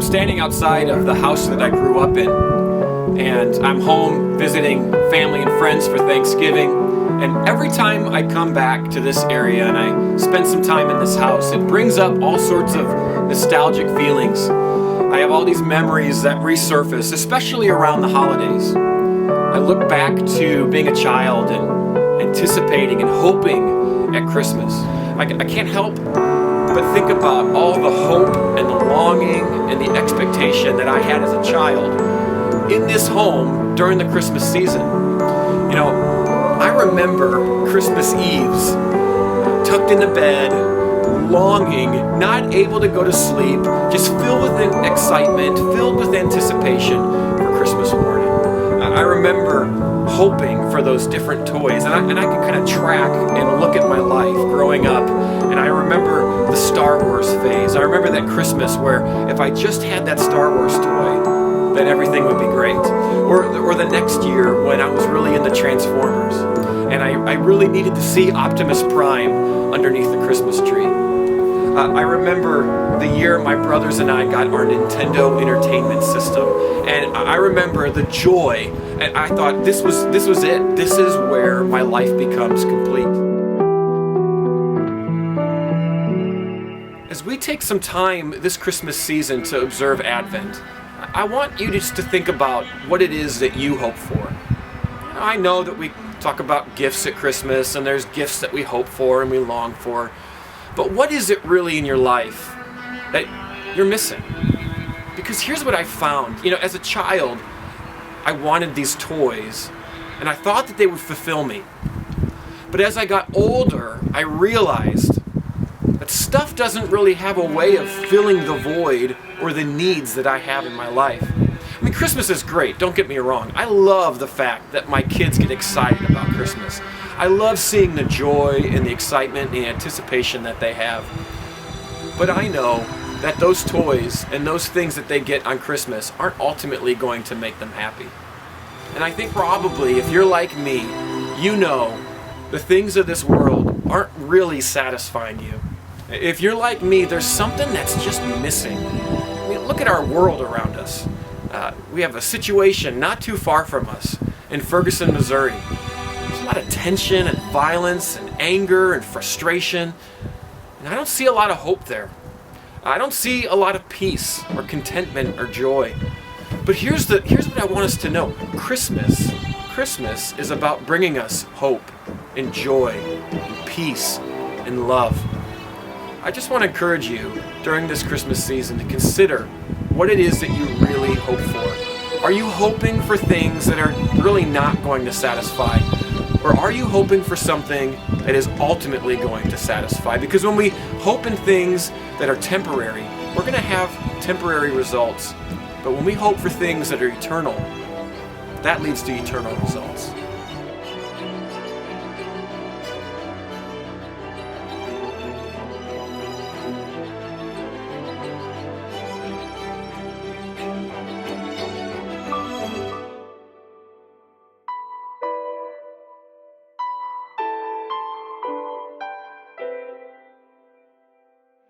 standing outside of the house that I grew up in, and I'm home visiting family and friends for Thanksgiving. And every time I come back to this area and I spend some time in this house, it brings up all sorts of nostalgic feelings. I have all these memories that resurface, especially around the holidays. I look back to being a child and anticipating and hoping at Christmas. I can't help but think about all the hope and the longing and the expectation that I had as a child in this home during the Christmas season. You know, I remember Christmas Eves, tucked into bed, longing, not able to go to sleep, just filled with excitement, filled with anticipation for Christmas morning. I remember hoping for those different toys, and I can kind of track and look at my life growing up, and I remember the Star Wars phase. I remember that Christmas where if I just had that Star Wars toy, then everything would be great. Or the next year when I was really into Transformers, and I really needed to see Optimus Prime underneath the Christmas tree. I remember the year my brothers and I got our Nintendo Entertainment System, and I remember the joy, and I thought this was it. This is where my life becomes complete. As we take some time this Christmas season to observe Advent, I want you just to think about what it is that you hope for. I know that we talk about gifts at Christmas, and there's gifts that we hope for and we long for. But what is it really in your life that you're missing? Because here's what I found. You know, as a child, I wanted these toys, and I thought that they would fulfill me. But as I got older, I realized that stuff doesn't really have a way of filling the void or the needs that I have in my life. I mean, Christmas is great, don't get me wrong. I love the fact that my kids get excited about Christmas. I love seeing the joy and the excitement and the anticipation that they have. But I know that those toys and those things that they get on Christmas aren't ultimately going to make them happy. And I think probably if you're like me, you know the things of this world aren't really satisfying you. If you're like me, there's something that's just missing. I mean, look at our world around us. We have a situation not too far from us in Ferguson, Missouri. There's a lot of tension and violence and anger and frustration. And I don't see a lot of hope there. I don't see a lot of peace or contentment or joy. But here's what I want us to know. Christmas is about bringing us hope and joy and peace and love. I just want to encourage you during this Christmas season to consider what it is that you really hope for. Are you hoping for things that are really not going to satisfy? Or are you hoping for something that is ultimately going to satisfy? Because when we hope in things that are temporary, we're going to have temporary results. But when we hope for things that are eternal, that leads to eternal results.